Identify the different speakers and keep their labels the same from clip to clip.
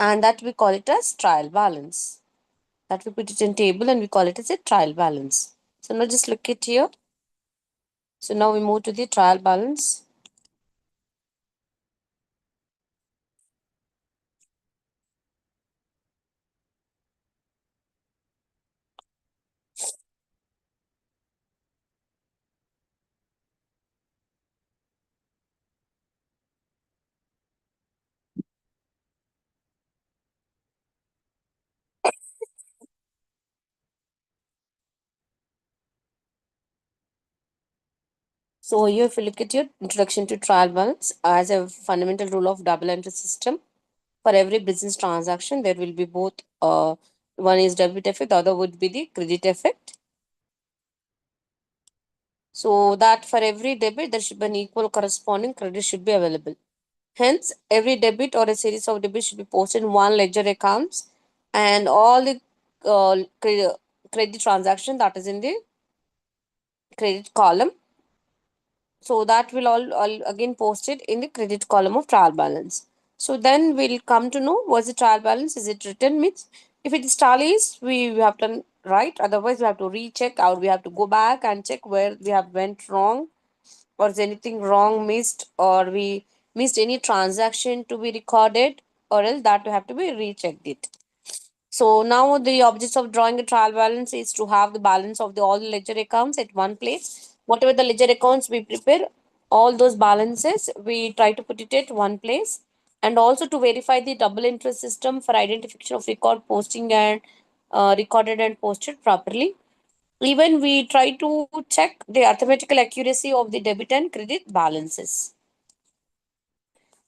Speaker 1: and that we call it as trial balance. That we put it in table and we call it as a trial balance. So now just look at here. So now we move to the trial balance. So here if you look at your introduction to trial balance as a fundamental rule of double entry system, for every business transaction there will be both one is debit effect, the other would be the credit effect. So that for every debit there should be an equal corresponding credit should be available. Hence, every debit or a series of debits should be posted in one ledger accounts, and all the credit transaction that is in the credit column. So that will all again posted in the credit column of trial balance. So then we'll come to know what's the trial balance. Is it written? Means if it is tallies, we have done right. Otherwise, we have to recheck or we have to go back and check where we have went wrong, or is anything wrong missed, or we missed any transaction to be recorded, or else that we have to be rechecked it. So now the objects of drawing a trial balance is to have the balance of the all the ledger accounts at one place. Whatever the ledger accounts we prepare, all those balances we try to put it at one place, and also to verify the double entry system for identification of record posting and recorded and posted properly. Even we try to check the arithmetical accuracy of the debit and credit balances.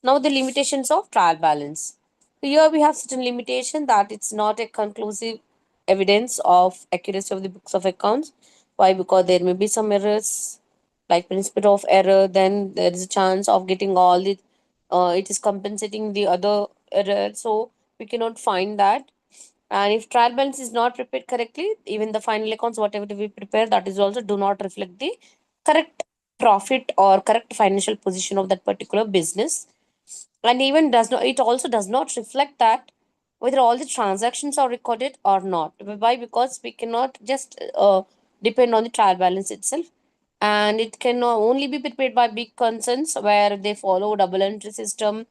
Speaker 1: Now the limitations of trial balance. Here we have certain limitation that it's not a conclusive evidence of accuracy of the books of accounts. Why? Because there may be some errors, like principle of error. Then there is a chance of getting all the it is compensating the other error. So we cannot find that. And if trial balance is not prepared correctly, even the final accounts, whatever we prepare, that is also do not reflect the correct profit or correct financial position of that particular business. And even does not, it also does not reflect that whether all the transactions are recorded or not. Why? Because we cannot just depend on the trial balance itself, and it can only be prepared by big concerns where they follow double entry system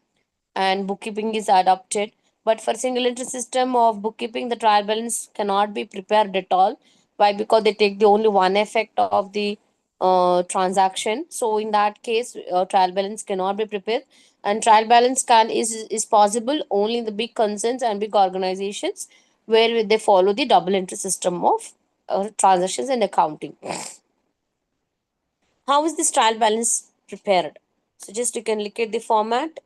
Speaker 1: and bookkeeping is adopted. But for single entry system of bookkeeping, the trial balance cannot be prepared at all. Why? Because they take the only one effect of the transaction. So in that case, trial balance cannot be prepared, and trial balance can is possible only in the big concerns and big organizations where they follow the double entry system of transactions and accounting. How is this trial balance prepared? So just you can look at the format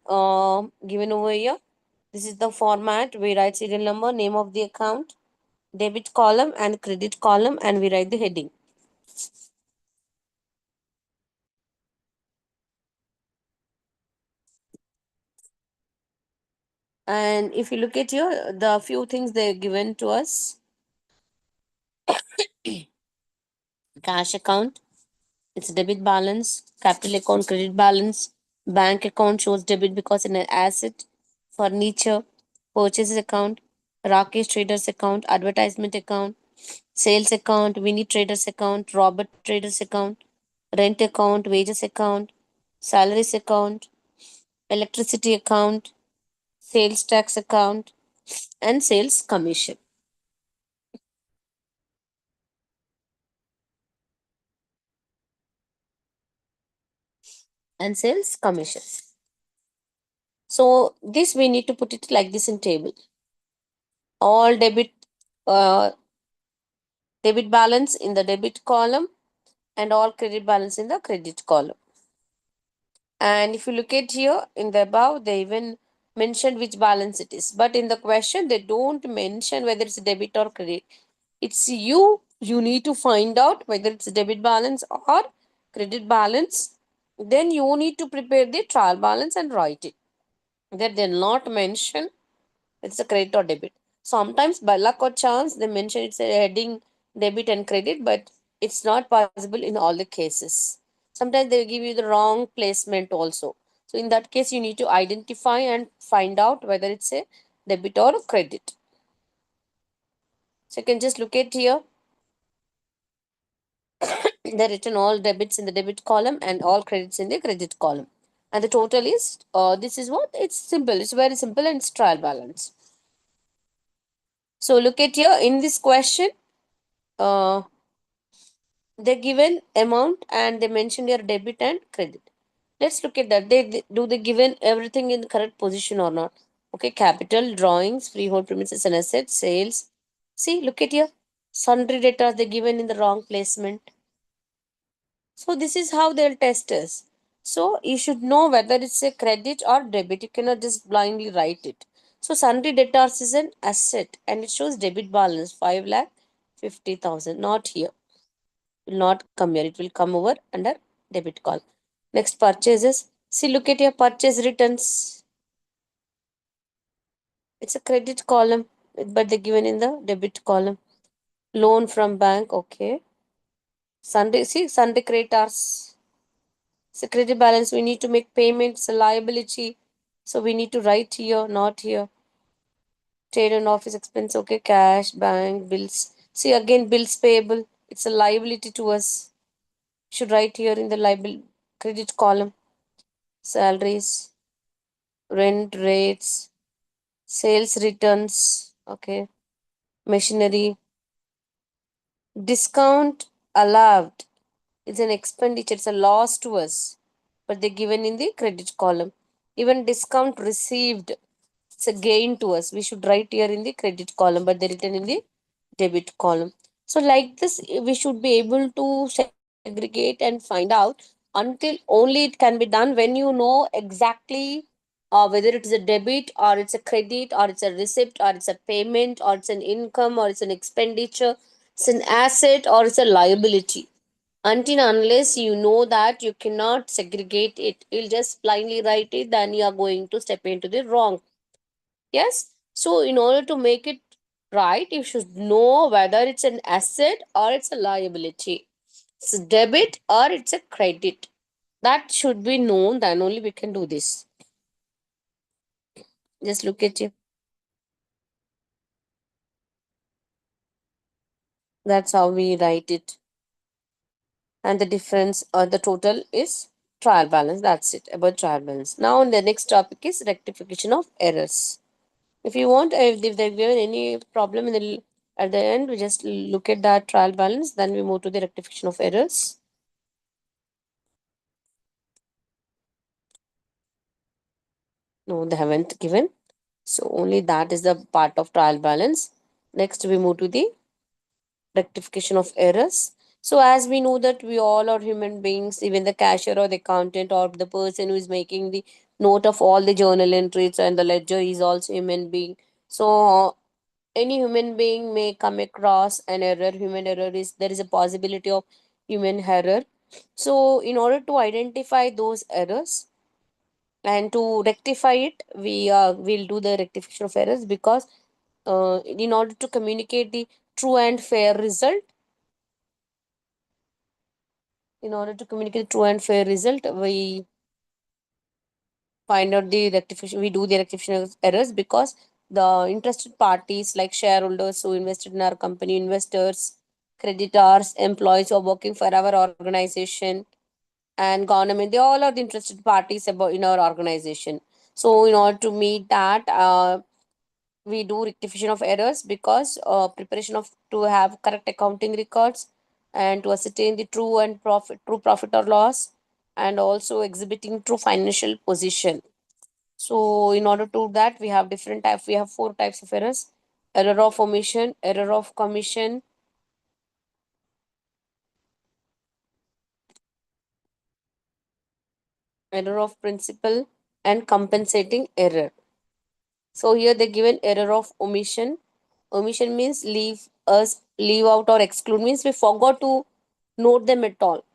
Speaker 1: given over here. This is the format. We write serial number, name of the account, debit column and credit column, and we write the heading. And if you look at here, the few things they're given to us: cash account, it's debit balance; capital account, credit balance; bank account shows debit because in an asset; furniture, purchases account; Rakesh traders account; advertisement account; sales account; Winnie traders account; Robert traders account; rent account; wages account; salaries account; electricity account; sales tax account; and sales commission and sales commission. So this we need to put it like this in table. All uh, debit balance in the debit column and all credit balance in the credit column. And if you look at here in the above, they even mentioned which balance it is. But in the question, they don't mention whether it's debit or credit. It's you need to find out whether it's debit balance or credit balance. Then you need to prepare the trial balance and write it. That they're not mention it's a credit or debit. Sometimes by luck or chance they mention it's a heading debit and credit, but it's not possible in all the cases. Sometimes they give you the wrong placement also. So in that case, you need to identify and find out whether it's a debit or credit. So you can just look at here. They're written all debits in the debit column and all credits in the credit column. And the total is, this is what? It's simple. It's very simple and it's trial balance. So look at here in this question. Uh, they given amount and they mention your debit and credit. Let's look at that. Do they given everything in the correct position or not? Okay, capital, drawings, freehold premises and assets, sales. See, look at here. Sundry data they given in the wrong placement. So this is how they'll test us. So you should know whether it's a credit or debit. You cannot just blindly write it. So sundry debtors is an asset and it shows debit balance 5 lakh 50,000. Not here. Will not come here. It will come over under debit call. Next purchases. See, look at your purchase returns. It's a credit column, but they're given in the debit column. Loan from bank, okay. Sunday, see, Sunday creditors. Security balance, we need to make payments, liability. So we need to write here, not here. Trade and office expense, okay. Cash, bank, bills. See, again, bills payable. It's a liability to us. Should write here in the liability credit column. Salaries, rent rates, sales returns, okay, machinery, discount allowed is an expenditure, it's a loss to us, but they're given in the credit column. Even discount received, it's a gain to us. We should write here in the credit column, but they're written in the debit column. So, like this, we should be able to segregate and find out until only it can be done when you know exactly whether it is a debit or it's a credit or it's a receipt or it's a payment or it's an income or it's an expenditure, it's an asset or it's a liability. Until unless you know that, you cannot segregate it. You'll just blindly write it, then you are going to step into the wrong. Yes. So in order to make it right, you should know whether it's an asset or it's a liability. It's a debit or it's a credit. That should be known, then only we can do this. Just look at it. That's how we write it. And the difference or the total is trial balance. That's it about trial balance. Now the next topic is rectification of errors. If you want, if they've given any problem in the at the end, we just look at that trial balance, then we move to the rectification of errors. No, they haven't given. So only that is the part of trial balance. Next, we move to the rectification of errors. So as we know that we all are human beings, even the cashier or the accountant or the person who is making the note of all the journal entries and the ledger is also human being. So any human being may come across an error. Human error is, there is a possibility of human error. So in order to identify those errors and to rectify it, we will do the rectification of errors, because in order to communicate the true and fair result, in order to communicate true and fair result, we find out the rectification, we do the rectification of errors, because the interested parties like shareholders who invested in our company, investors, creditors, employees who are working for our organization, and government, they all are the interested parties about in our organization. So in order to meet that, we do rectification of errors, because preparation of to have correct accounting records and to ascertain the true profit or loss, and also exhibiting true financial position. So in order to that, we have different types. We have four types of errors: error of omission, error of commission, error of principle, and compensating error. So here they given error of omission. Omission means leave out or exclude, means we forgot to note them at all.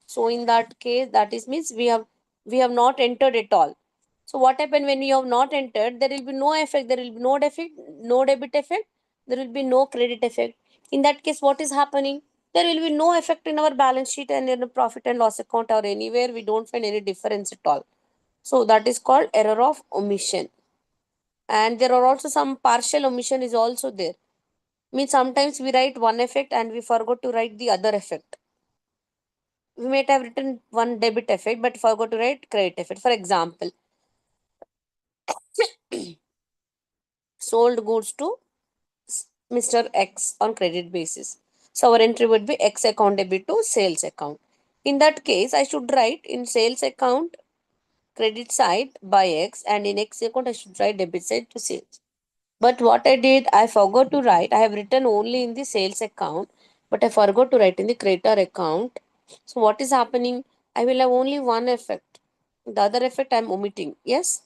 Speaker 1: So in that case, that is means we have not entered at all. So what happened when you have not entered? There will be no effect. There will be no defect, no debit effect. There will be no credit effect. In that case, what is happening? There will be no effect in our balance sheet and in the profit and loss account or anywhere. We don't find any difference at all. So that is called error of omission. And there are also some partial omission is also there. Means sometimes we write one effect and we forgot to write the other effect. We might have written one debit effect but forgot to write credit effect. For example, sold goods to Mr. X on credit basis. So our entry would be X account debit to sales account. In that case, I should write in sales account credit side by X, and in X account I should write debit side to sales. But what I did, I forgot to write. I have written only in the sales account, but I forgot to write in the creditor account. So what is happening? I will have only one effect. The other effect I am omitting. Yes.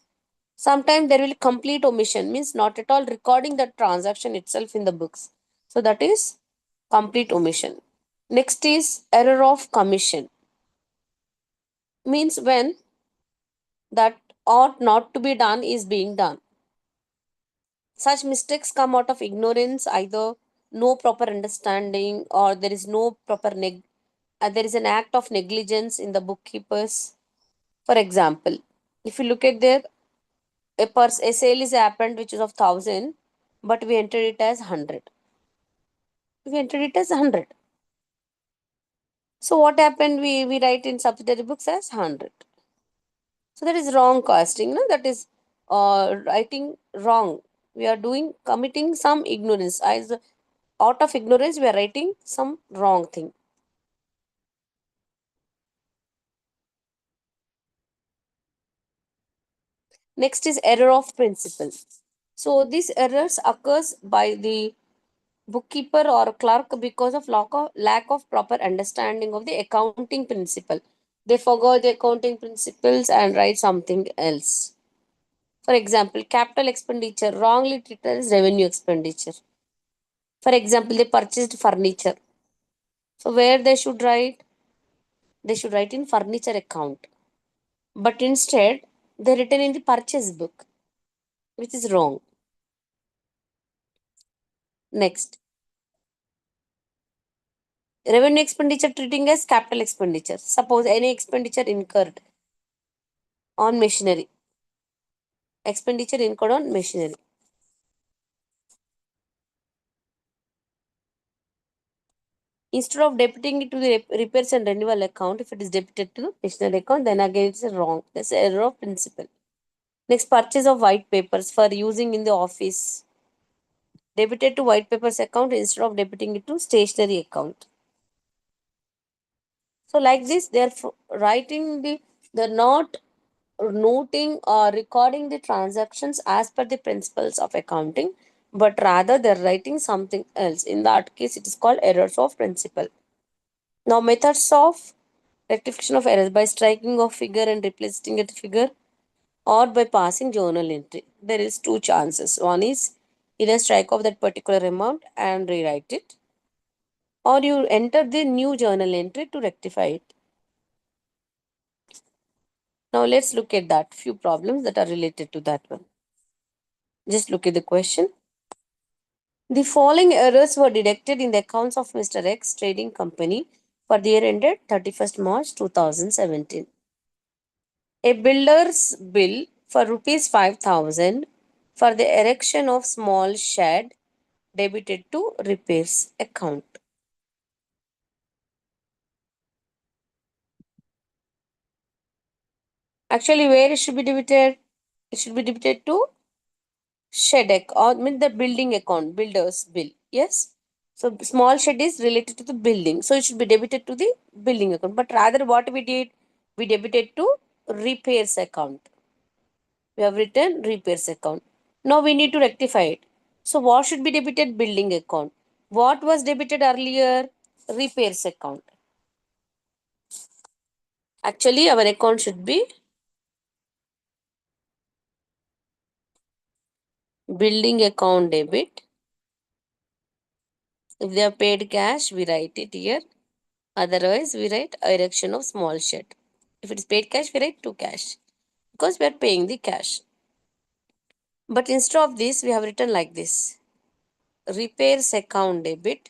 Speaker 1: Sometimes there will be complete omission, means not at all recording the transaction itself in the books. So that is complete omission. Next is error of commission. Means when that ought not to be done is being done. Such mistakes come out of ignorance, either no proper understanding or there is no proper there is an act of negligence in the bookkeepers. For example, if you look at there, a sale is happened which is of 1,000, but we entered it as 100. We entered it as 100. So what happened? We write in subsidiary books as 100. So that is wrong costing. No? That is writing wrong. We are doing committing some ignorance. As out of ignorance, we are writing some wrong thing. Next is error of principle. So these errors occurs by the bookkeeper or clerk because of lack of proper understanding of the accounting principle. They forgot the accounting principles and write something else. For example, capital expenditure wrongly treated as revenue expenditure. For example, they purchased furniture. So where they should write? They should write in furniture account. But instead, they written in the purchase book, which is wrong. Next, revenue expenditure treating as capital expenditure. Suppose any expenditure incurred on machinery. Expenditure incurred on machinery. Instead of debiting it to the repairs and renewal account, if it is debited to the machinery account, then again it's wrong. That's an error of principle. Next, purchase of white papers for using in the office. Debited to white papers account instead of debiting it to stationery account. So like this, they are writing they're not noting or recording the transactions as per the principles of accounting, but rather they're writing something else. In that case, it is called errors of principle. Now, methods of rectification of errors by striking of figure and replacing it figure, or by passing journal entry. There is two chances. One is either strike off that particular amount and rewrite it, or you enter the new journal entry to rectify it. Now let's look at that few problems that are related to that one. Just look at the question. The following errors were detected in the accounts of Mr. X Trading Company for the year ended 31st March 2017. A builder's bill for rupees 5,000 for the erection of small shed debited to repairs account. Actually, where it should be debited? It should be debited to shed or mean the building account, builder's bill. Yes. So small shed is related to the building. So it should be debited to the building account. But rather what we did, we debited to repairs account. We have written repairs account. Now we need to rectify it. So what should be debited? Building account. What was debited earlier? Repairs account. Actually, our account should be building account debit. If they have paid cash, we write it here. Otherwise, we write erection of small shed. If it is paid cash, we write to cash because we are paying the cash. But instead of this, we have written like this: repairs account debit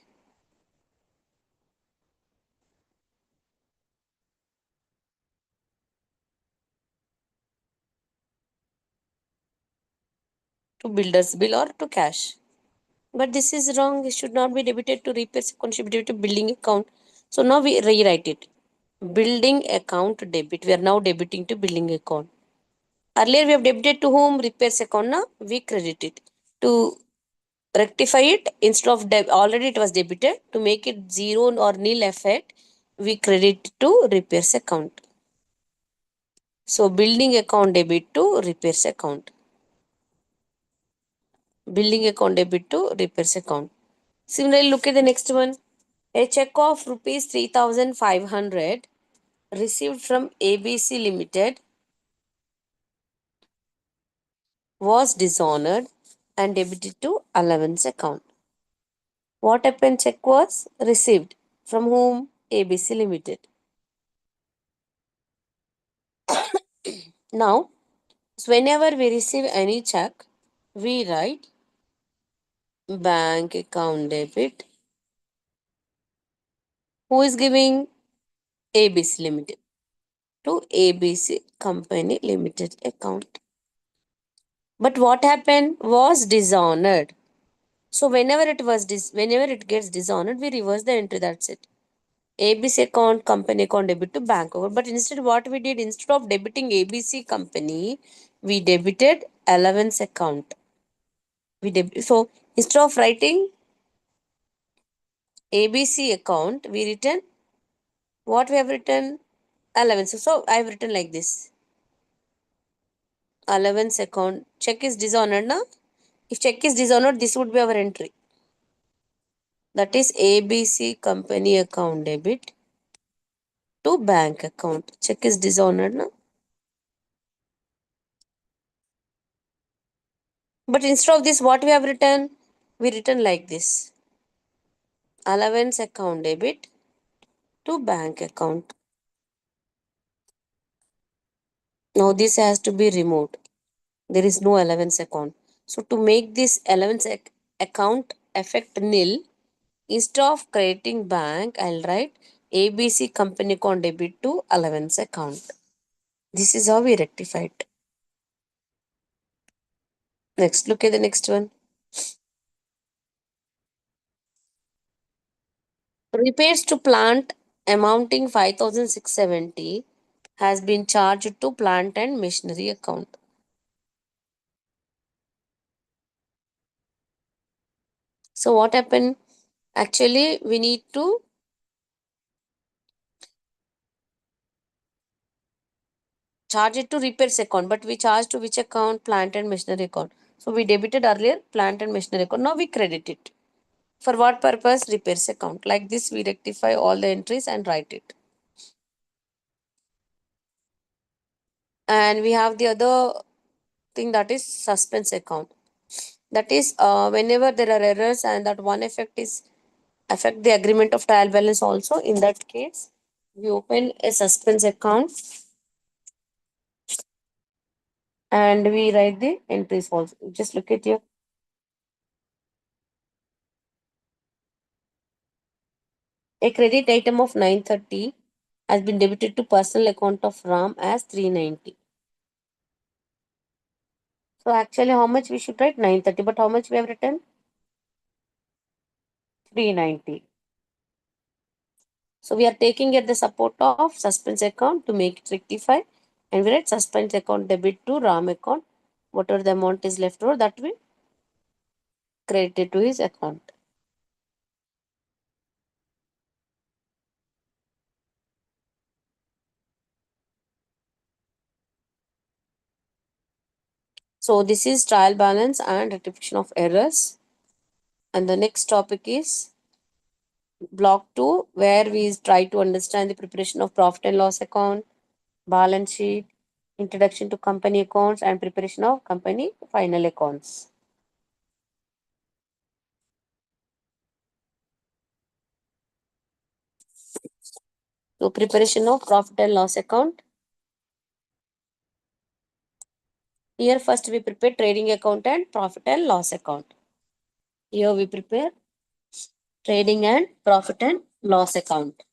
Speaker 1: to builder's bill or to cash. But this is wrong. It should not be debited to repairs account, should be debited to building account. So now we rewrite it. Building account debit. We are now debiting to building account. Earlier we have debited to whom? Repairs account. Now we credit it. To rectify it, instead of already it was debited, to make it zero or nil effect, we credit to repairs account. So building account debit to repairs account. Building account debit to repairs account. Similarly, look at the next one. A check of rupees 3,500 received from ABC Limited was dishonored and debited to allowance account. What happened? Check was received from whom? ABC Limited. Now, whenever we receive any check, we write bank account debit. Who is giving? ABC Limited to ABC Company Limited account. But what happened? Was dishonored. So whenever it gets dishonored, we reverse the entry. That's it. ABC account, company account debit to bank account. But instead, what we did, instead of debiting ABC company, we debited allowance account. So instead of writing ABC account, we written what we have written? Allowance. So I have written like this. Allowance account. Check is dishonored, na? If check is dishonored, this would be our entry. That is ABC company account debit to bank account. Check is dishonored, na? But instead of this, what we have written? We written like this. Allowance account debit to bank account. Now this has to be removed. There is no allowance account. So to make this allowance account effect nil, instead of creating bank, I'll write ABC company account debit to allowance account. This is how we rectify it. Next, look at the next one. Repairs to plant amounting 5,670 has been charged to plant and machinery account. So what happened? Actually, we need to charge it to repairs account, but we charge to which account? Plant and machinery account. So we debited earlier plant and machinery account. Now we credit it. For what purpose? Repairs account. Like this, we rectify all the entries and write it. And we have the other thing, that is suspense account. That is whenever there are errors and that one effect is affect the agreement of trial balance also. In that case, we open a suspense account and we write the entries also. Just look at here. A credit item of 930 has been debited to personal account of Ram as 390. So actually how much we should write? 930, but how much we have written? 390. So we are taking at the support of suspense account to make it rectify, and we write suspense account debit to Ram account. Whatever the amount is left over, that we credited to his account. So this is trial balance and rectification of errors. And the next topic is block 2, where we try to understand the preparation of profit and loss account, balance sheet, introduction to company accounts, and preparation of company final accounts. So preparation of profit and loss account. Here first we prepare trading account and profit and loss account. Here we prepare trading and profit and loss account.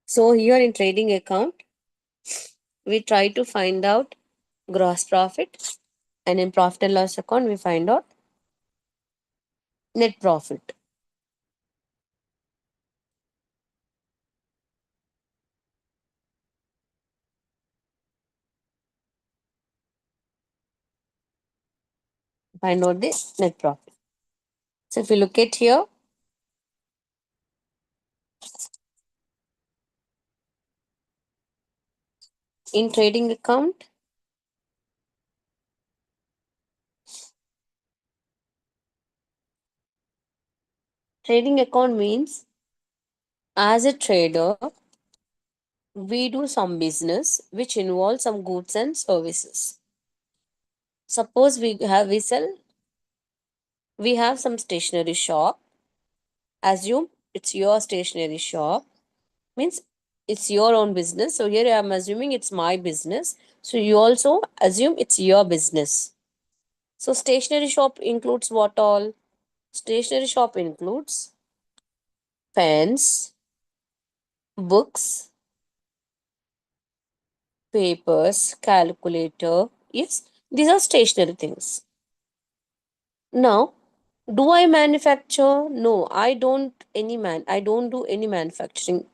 Speaker 1: So here in trading account, we try to find out gross profit, and in profit and loss account, we find out net profit. Find out the net profit. So if you look at here, in trading account means as a trader, we do some business which involves some goods and services. Suppose we have some stationery shop. Assume it's your stationery shop, means it's your own business. So here I'm assuming it's my business. So you also assume it's your business. So stationery shop includes what all? Stationery shop includes pens, books, papers, calculator. Yes, these are stationery things. Now, do I manufacture? No, I don't do any manufacturing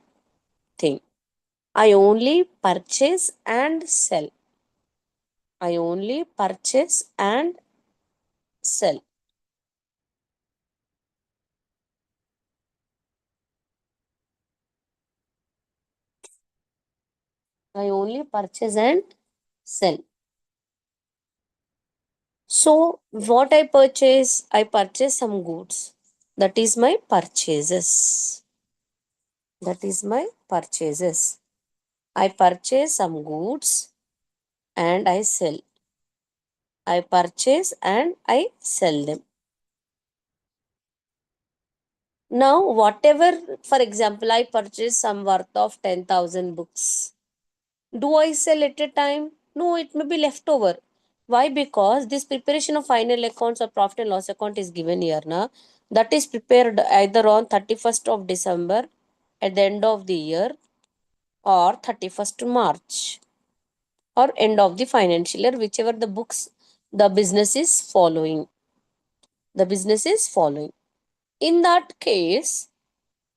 Speaker 1: thing. I only purchase and sell. I only purchase and sell. I only purchase and sell. So, what I purchase? I purchase some goods. That is my purchases. That is my purchases. I purchase some goods and I sell. I purchase and I sell them. Now, whatever, for example, I purchase some worth of 10,000 books. Do I sell at a time? No, it may be leftover. Why? Because this preparation of final accounts or profit and loss account is given here. Na? That is prepared either on 31st of December at the end of the year, or 31st March, or end of the financial year, whichever the books the business is following. The business is following. In that case,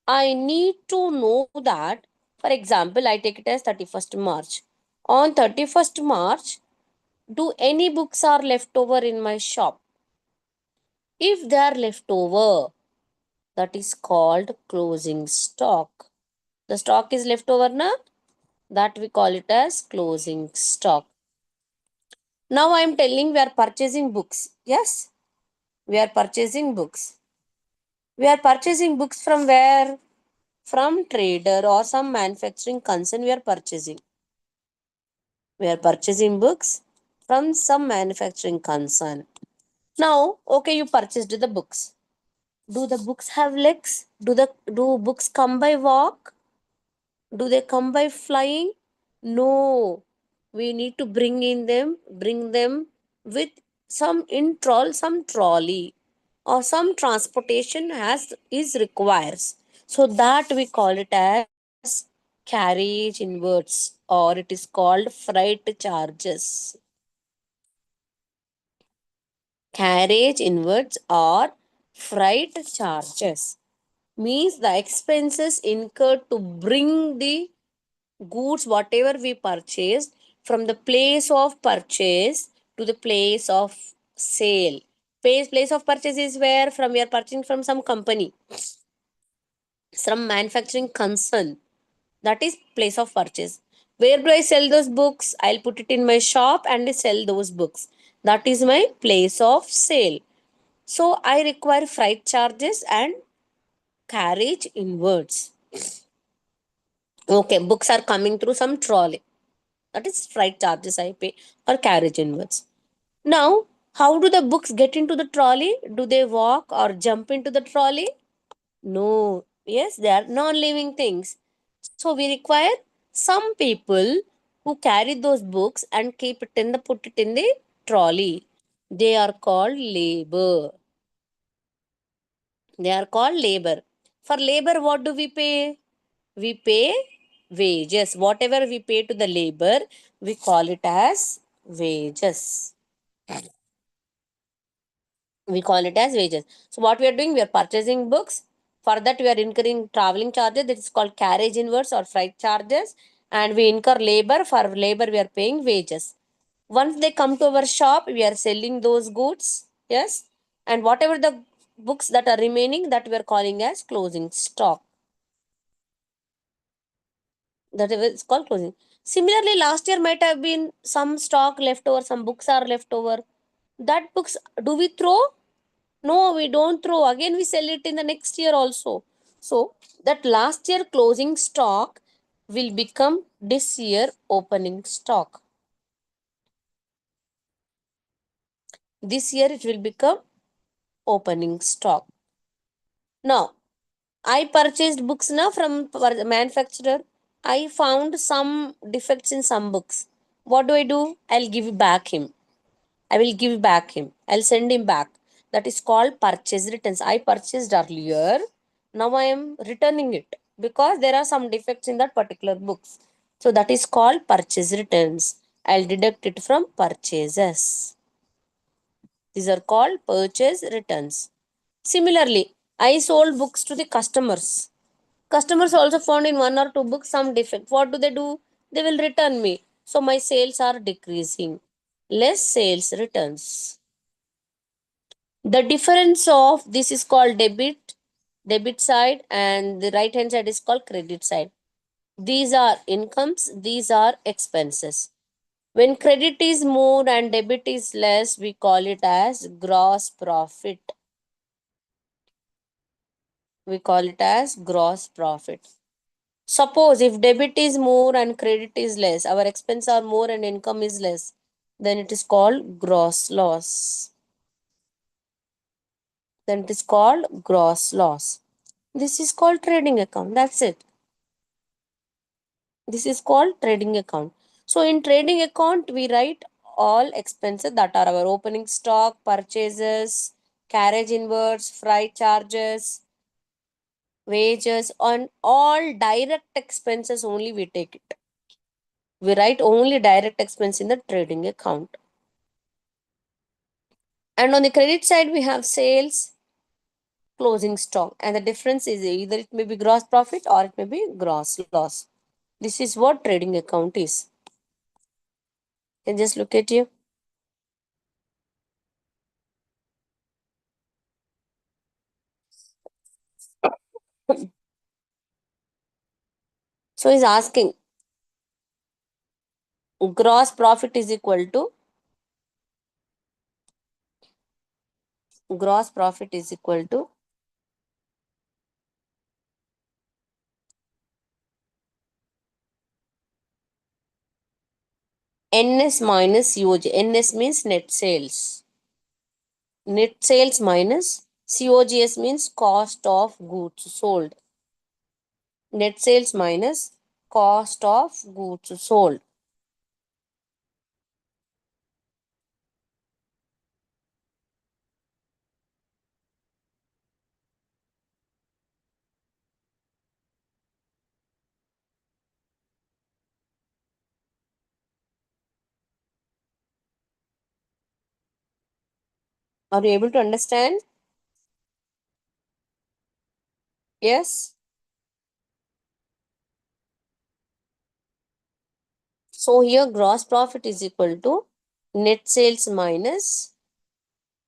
Speaker 1: I need to know that, for example, I take it as 31st March. On 31st March, do any books are left over in my shop? If they are left over, that is called closing stock. The stock is left over, na? That we call it as closing stock. Now I am telling we are purchasing books. Yes, we are purchasing books. We are purchasing books from where? From trader or some manufacturing concern we are purchasing. We are purchasing books from some manufacturing concern. Now, okay, you purchased the books. Do the books have legs? Do books come by walk? Do they come by flying? No. We need to bring them with some trolley or some transportation has is requires. So that we call it as carriage inwards, or it is called freight charges. Carriage inwards or freight charges means the expenses incurred to bring the goods whatever we purchased from the place of purchase to the place of sale. Place of purchase is where? From we are purchasing from some company, some manufacturing concern. That is place of purchase. Where do I sell those books? I'll put it in my shop and sell those books. That is my place of sale. So I require freight charges and carriage inwards. Okay, books are coming through some trolley. That is freight charges I pay or carriage inwards. Now, how do the books get into the trolley? Do they walk or jump into the trolley? No. Yes, they are non-living things. So we require some people who carry those books and keep it in the put it in the trolley. They are called labor. They are called labor. For labor, what do we pay? We pay wages. Whatever we pay to the labor, we call it as wages. We call it as wages. So what we are doing, we are purchasing books. For that, we are incurring traveling charges. That is called carriage inwards or freight charges. And we incur labor. For labor, we are paying wages. Once they come to our shop, we are selling those goods. Yes. And whatever the books that are remaining, that we are calling as closing stock. That is called closing. Similarly, last year might have been some stock left over, some books are left over. That books, do we throw? No, we don't throw. Again, we sell it in the next year also. So, that last year closing stock will become this year opening stock. This year it will become opening stock. Now, I purchased books now from the manufacturer. I found some defects in some books. What do? I'll give back him. I will give back him. I'll send him back. That is called purchase returns. I purchased earlier. Now I am returning it because there are some defects in that particular books. So that is called purchase returns. I'll deduct it from purchases. These are called purchase returns. Similarly, I sold books to the customers. Customers also found in one or two books some defect. What do? They will return me. So my sales are decreasing. Less sales returns. The difference of this is called debit side, and the right hand side is called credit side. These are incomes, these are expenses. When credit is more and debit is less, we call it as gross profit. We call it as gross profit. Suppose if debit is more and credit is less, our expense are more and income is less, then it is called gross loss. Then it is called gross loss. This is called trading account. That's it. This is called trading account. So in trading account, we write all expenses that are our opening stock, purchases, carriage inwards, freight charges, wages, on all direct expenses only we take it. We write only direct expense in the trading account. And on the credit side, we have sales, closing stock. And the difference is either it may be gross profit or it may be gross loss. This is what trading account is. You can just look at you. So he's asking gross profit is equal to gross profit is equal to NS minus COG. NS means net sales. Net sales minus COGS means cost of goods sold. Net sales minus cost of goods sold. Are you able to understand? Yes. So here gross profit is equal to net sales minus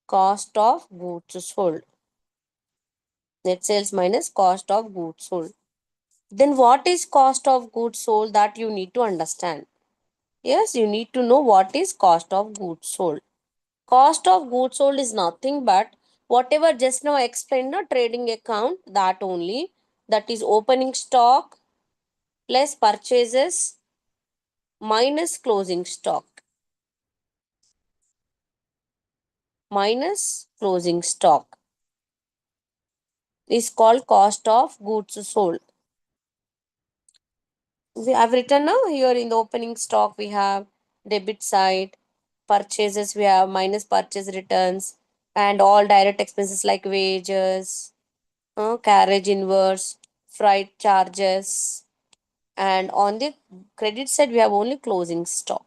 Speaker 1: cost of goods sold. Net sales minus cost of goods sold. Then what is cost of goods sold? That you need to understand. Yes, you need to know what is cost of goods sold. Cost of goods sold is nothing but whatever just now I explained, no trading account, that only. That is opening stock plus purchases minus closing stock. Minus closing stock is called cost of goods sold. I've written now here in the opening stock we have debit side, purchases we have minus purchase returns, and all direct expenses like wages, carriage inwards, freight charges, and on the credit side we have only closing stock.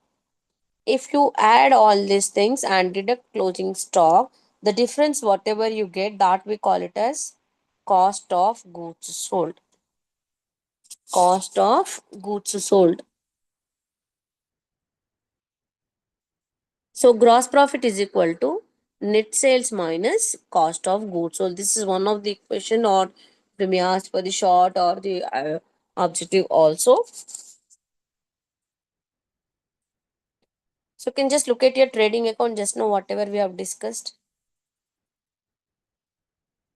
Speaker 1: If you add all these things and deduct closing stock, the difference whatever you get, that we call it as cost of goods sold. Cost of goods sold. So gross profit is equal to net sales minus cost of goods sold. This is one of the equation, or they may ask for the short or the objective also. So you can just look at your trading account just now whatever we have discussed.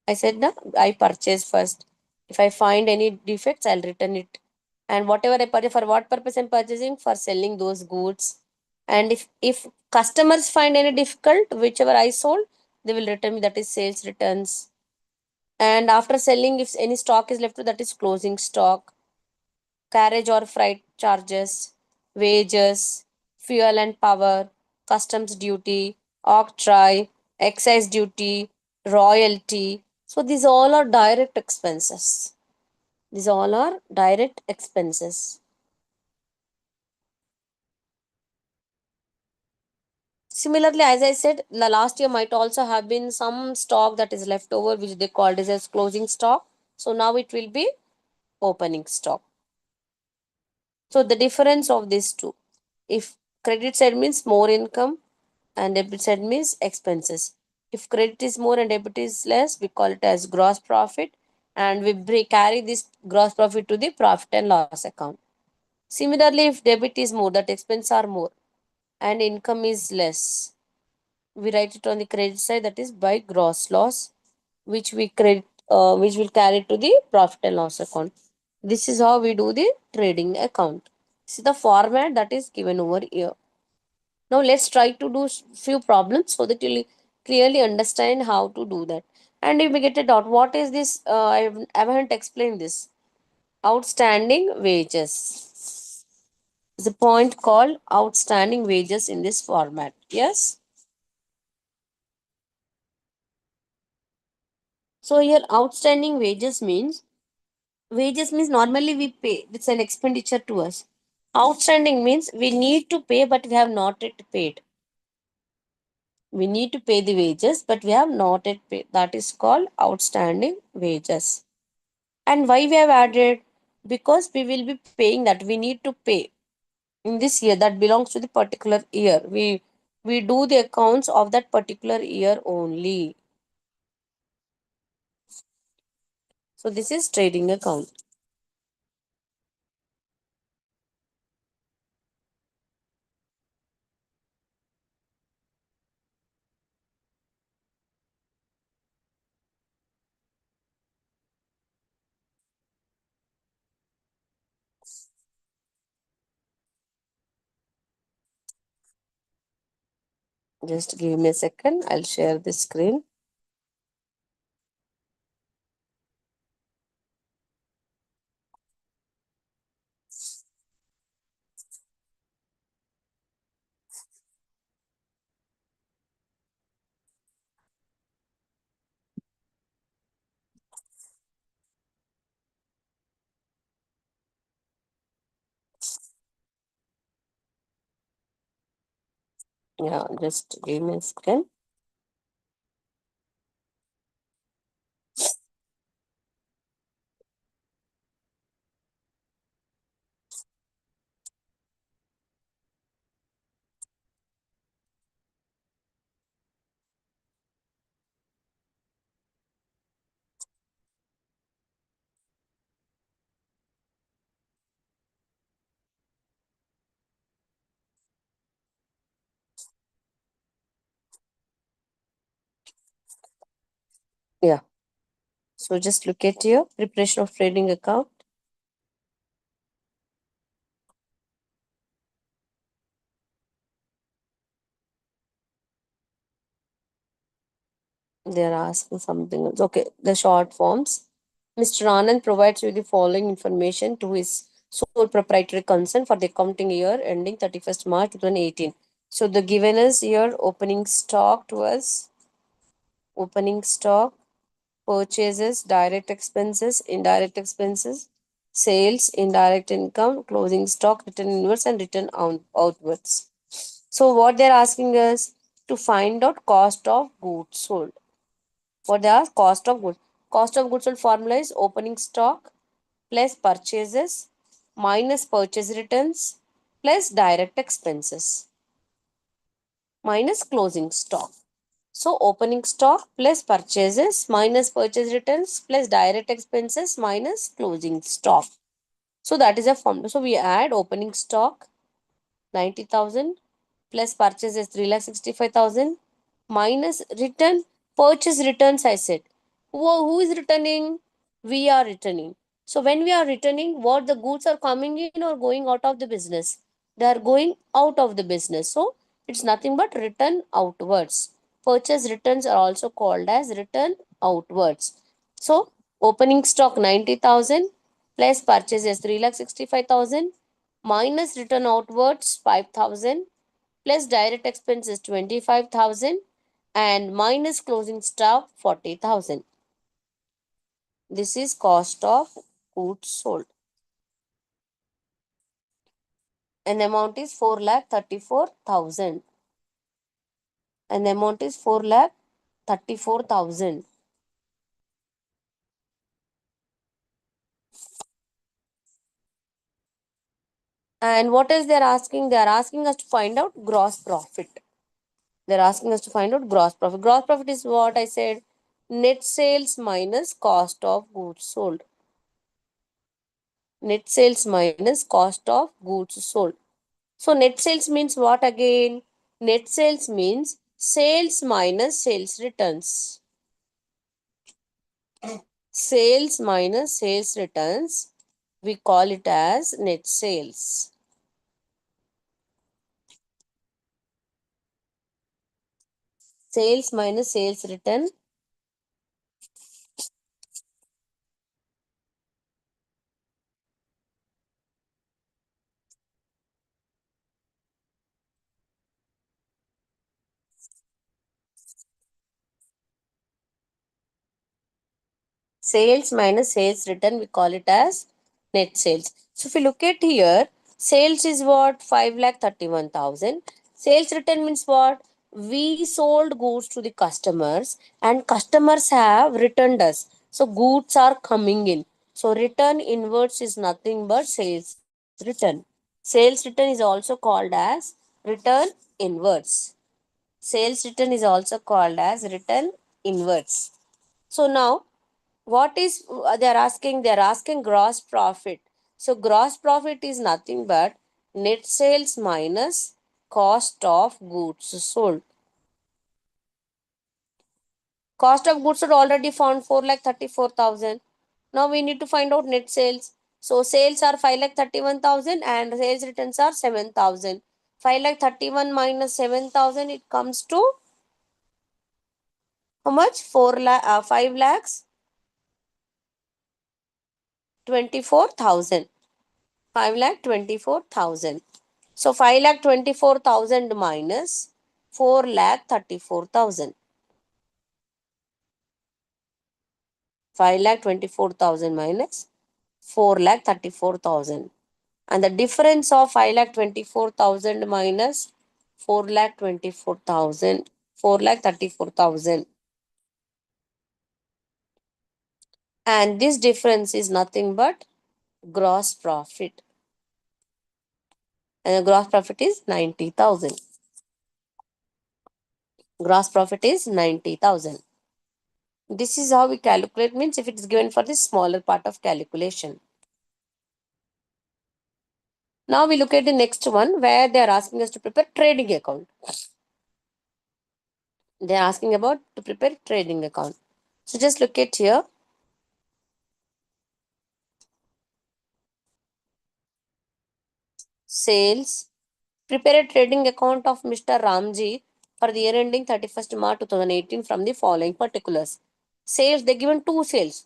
Speaker 1: I said na, I purchase first. If I find any defects, I'll return it. And whatever I purchase, for what purpose I'm purchasing? For selling those goods. And if customers find any difficult, whichever I sold, they will return me. That is sales returns. And after selling, if any stock is left, that is closing stock. Carriage or freight charges, wages, fuel and power, customs duty, octroi, excise duty, royalty. So these all are direct expenses. These all are direct expenses. Similarly, as I said, the last year might also have been some stock that is left over, which they called as closing stock. So now it will be opening stock. So the difference of these two, if credit side means more income and debit side means expenses. If credit is more and debit is less, we call it as gross profit, and we carry this gross profit to the profit and loss account. Similarly, if debit is more, that expense are more and income is less, we write it on the credit side, that is by gross loss, which we credit, which will carry to the profit and loss account. This is how we do the trading account. This is the format that is given over here. Now let's try to do few problems so that you'll clearly understand how to do that. And if we get a doubt, what is this? I haven't explained this. Outstanding wages. There's a point called outstanding wages in this format. Yes. So here outstanding wages means normally we pay. It's an expenditure to us. Outstanding means we need to pay but we have not yet paid. We need to pay the wages but we have not yet paid. That is called outstanding wages. And why we have added? Because we will be paying that. We need to pay in this year that belongs to the particular year. We do the accounts of that particular year only. So this is trading account. Just give me a second. I'll share the screen. Yeah, just give me a second. Yeah. So just look at your preparation of trading account. They're asking something else. Okay, the short forms. Mr. Anand provides you the following information to his sole proprietary concern for the accounting year ending 31st March 2018. So the given is here opening stock to us, opening stock, purchases, direct expenses, indirect expenses, Sales, indirect income, closing stock, return inwards, and return outwards. So what they're asking us to find out cost of goods sold. What they ask, cost of goods. Cost of goods sold formula is opening stock plus purchases minus purchase returns plus direct expenses minus closing stock. So opening stock plus purchases minus purchase returns plus direct expenses minus closing stock. So that is a formula. So we add opening stock 90,000 plus purchases 3,65,000 minus return purchase returns. I said who is returning? We are returning. So when we are returning, what the goods are coming in or going out of the business? They are going out of the business. So it's nothing but return outwards. Purchase returns are also called as return outwards. So opening stock 90,000 plus purchases 3,65,000 minus return outwards 5,000 plus direct expenses 25,000 and minus closing stock 40,000. This is cost of goods sold. And the amount is 4,34,000. And the amount is 4,34,000. And what else they are asking? They are asking us to find out gross profit. They are asking us to find out gross profit. Gross profit is what I said, net sales minus cost of goods sold. Net sales minus cost of goods sold. So net sales means what again? Net sales means sales minus sales returns. Sales minus sales returns, we call it as net sales. Sales minus sales return. Sales minus sales return, we call it as net sales. So if you look at here, sales is what? 5,31,000. Sales return means what? We sold goods to the customers and customers have returned us. So goods are coming in. So return inwards is nothing but sales return. Sales return is also called as return inwards. Sales return is also called as return inwards. So now what is they are asking gross profit. So gross profit is nothing but net sales minus cost of goods sold. Cost of goods sold already found 4,34,000. Now we need to find out net sales. So sales are 5,31,000 and sales returns are 7,000. 5,31 minus 7,000, it comes to how much? 5 lakhs 24,000. 5 lakh 24,000. So 5 lakh 24,000 minus 4 lakh 34,000. 5 lakh 24,000 minus 4 lakh 34,000. And the difference of 5 lakh 24,000 minus 4 lakh 24,000, 4 lakh 34,000. And this difference is nothing but gross profit. And the gross profit is 90,000. Gross profit is 90,000. This is how we calculate, means if it is given for the smaller part of calculation. Now we look at the next one where they are asking us to prepare trading account. They are asking about to prepare trading account. So just look at here. Sales. Prepare a trading account of Mr. Ramji for the year ending 31st March 2018 from the following particulars. Sales, they given two sales.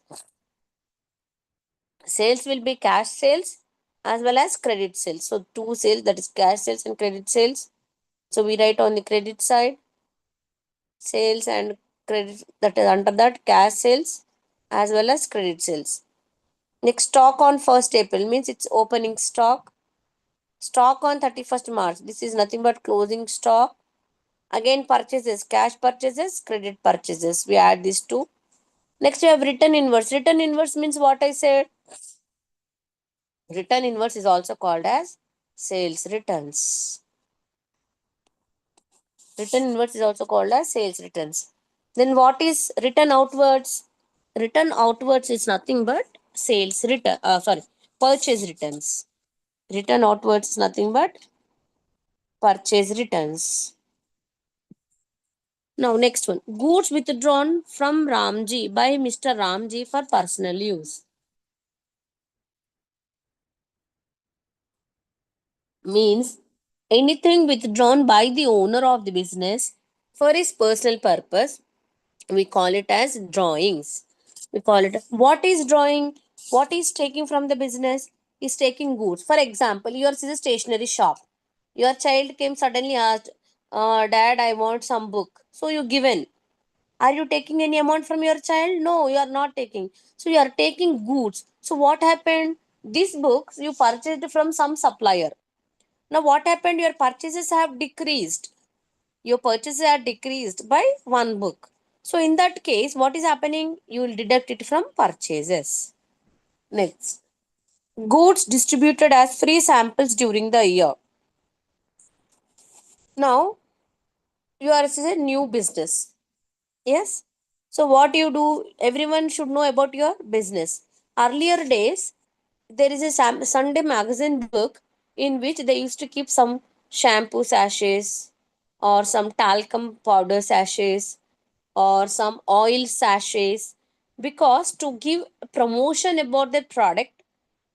Speaker 1: Sales will be cash sales as well as credit sales. So two sales, that is cash sales and credit sales. So we write on the credit side sales and credit, that is under that cash sales as well as credit sales. Next, stock on 1st April means it's opening stock. Stock on 31st March. This is nothing but closing stock. Again, purchases, cash purchases, credit purchases. We add these two. Next, we have return inverse. Return inverse means what I said. Return inverse is also called as sales returns. Return inverse is also called as sales returns. Then what is return outwards? Return outwards is nothing but sales return. Sorry, purchase returns. Return outwards is nothing but purchase returns. Now next one. Goods withdrawn from Ramji by Mr. Ramji for personal use. Means anything withdrawn by the owner of the business for his personal purpose, we call it as drawings. We call it, what is drawing? What is taking from the business? Is taking goods. For example, yours is a stationery shop. Your child came suddenly asked, Dad, I want some book. So you given. Are you taking any amount from your child? No, you are not taking. So you are taking goods. So what happened? These books you purchased from some supplier. Now what happened? Your purchases have decreased. Your purchases are decreased by one book. So in that case, what is happening? You will deduct it from purchases. Next, goods distributed as free samples during the year. Now you are a new business. Yes. So what you do? Everyone should know about your business. Earlier days, there is a Sunday magazine book in which they used to keep some shampoo sachets or some talcum powder sachets or some oil sachets, because to give promotion about the product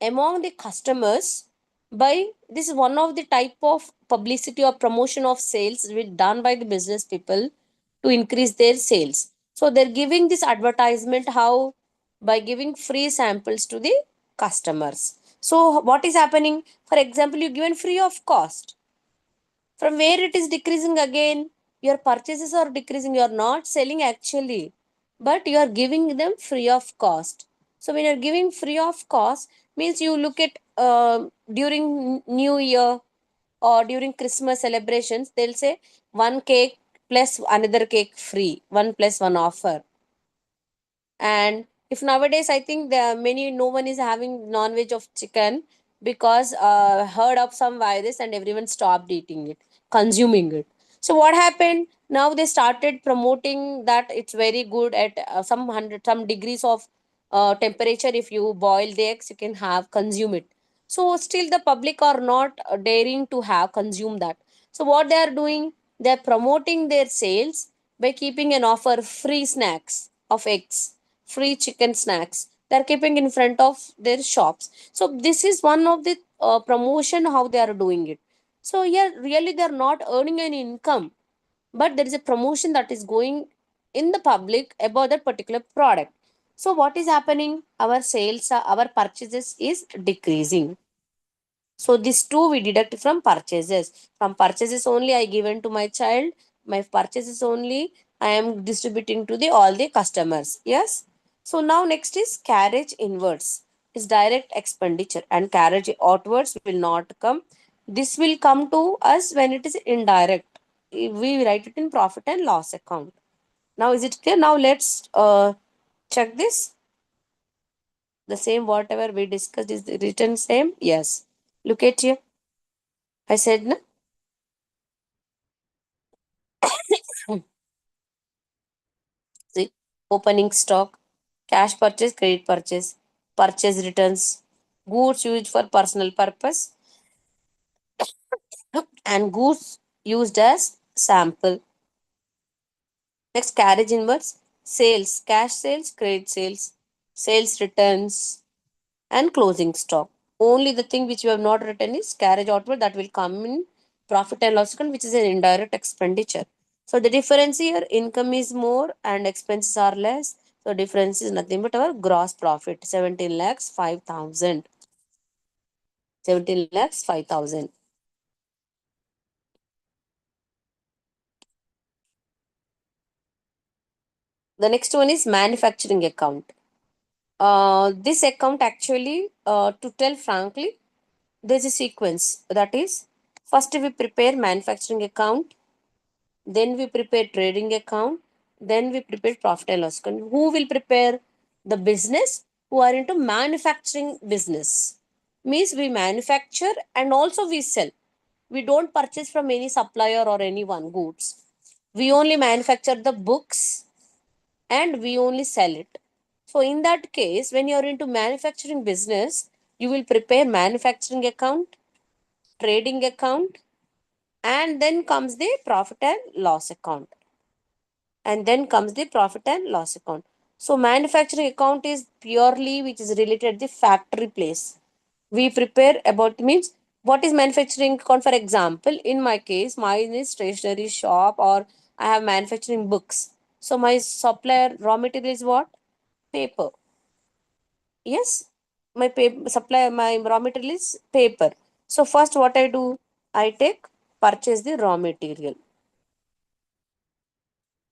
Speaker 1: among the customers, by this is one of the type of publicity or promotion of sales with done by the business people to increase their sales. So they're giving this advertisement how? By giving free samples to the customers. So what is happening? For example, you given free of cost. From where it is decreasing again? Your purchases are decreasing. You are not selling actually, but you are giving them free of cost. So when you're giving free of cost, means you look at during new year or during Christmas celebrations, they'll say one cake plus another cake free, one plus one offer. And if nowadays, I think there are many, no one is having non-veg of chicken because heard of some virus and everyone stopped eating it, consuming it. So what happened? Now they started promoting that it's very good at some degrees of temperature. If you boil the eggs, you can have consume it. So still the public are not daring to have consume that. So what they are doing? They are promoting their sales by keeping an offer free snacks of eggs, free chicken snacks. They're keeping in front of their shops. So this is one of the promotion how they are doing it. So yeah, really they're not earning any income, but there is a promotion that is going in the public about that particular product. So what is happening? Our sales, our purchases is decreasing. So these two we deduct from purchases. From purchases only I given to my child. My purchases only I am distributing to the all the customers. Yes. So now next is carriage inwards. Is direct expenditure, and carriage outwards will not come. This will come to us when it is indirect. We write it in profit and loss account. Now is it clear? Now let's check this. The same whatever we discussed is written same. Yes. Look at here. I said no. See, opening stock, cash purchase, credit purchase, purchase returns, goods used for personal purpose, and goods used as sample. Next, carriage inwards, sales, cash sales, credit sales, sales returns, and closing stock. Only the thing which you have not written is carriage outward, that will come in profit and loss account, which is an indirect expenditure. So the difference here, income is more and expenses are less. So difference is nothing but our gross profit, 17 lakhs 5,000. 17 lakhs 5,000. The next one is manufacturing account. This account actually, to tell frankly, there's a sequence. That is, first we prepare manufacturing account, then we prepare trading account, then we prepare profit and loss account. Who will prepare? The business who are into manufacturing business. Means we manufacture and also we sell. We don't purchase from any supplier or anyone goods. We only manufacture the books and we only sell it. So in that case, when you're into manufacturing business, you will prepare manufacturing account, trading account, and then comes the profit and loss account. And then comes the profit and loss account. So manufacturing account is purely which is related to the factory place. We prepare about means what is manufacturing account. For example, in my case, mine is stationery shop or I have manufacturing books. So my supplier raw material is what? Paper. Yes, my paper supply, my raw material is paper. So first what I do, I take purchase the raw material,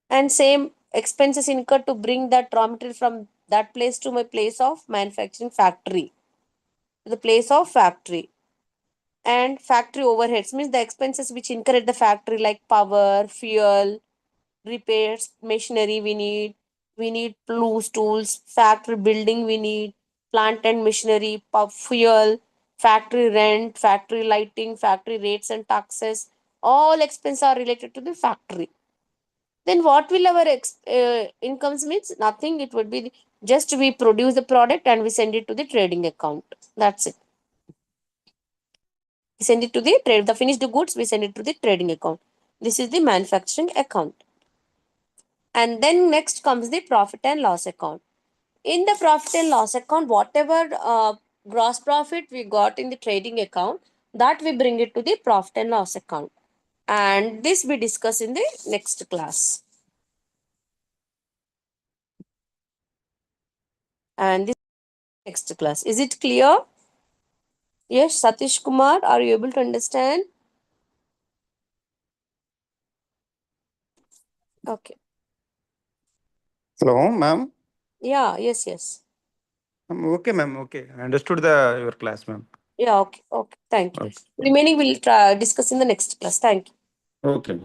Speaker 1: and same expenses incurred to bring that raw material from that place to my place of manufacturing factory, to the place of factory. And factory overheads means the expenses which incur at the factory, like power, fuel, repairs, machinery we need loose tools, factory building we need, plant and machinery, fuel, factory rent, factory lighting, factory rates and taxes. All expenses are related to the factory. Then what will our incomes means? Nothing. It would be just we produce the product and we send it to the trading account. That's it. We send it to the trade. The finished goods we send it to the trading account. This is the manufacturing account. And then next comes the profit and loss account. In the profit and loss account, whatever gross profit we got in the trading account, that we bring it to the profit and loss account. And this we discuss in the next class. And this next class. Is it clear? Yes, Satish Kumar, are you able to understand? Okay.
Speaker 2: Hello, ma'am.
Speaker 1: Yeah, yes, yes.
Speaker 2: Okay, ma'am. Okay, I understood the your class, ma'am.
Speaker 1: Yeah, okay, okay. Thank you.
Speaker 2: Okay.
Speaker 1: Remaining we'll try discuss in the next class. Thank you.
Speaker 2: Okay.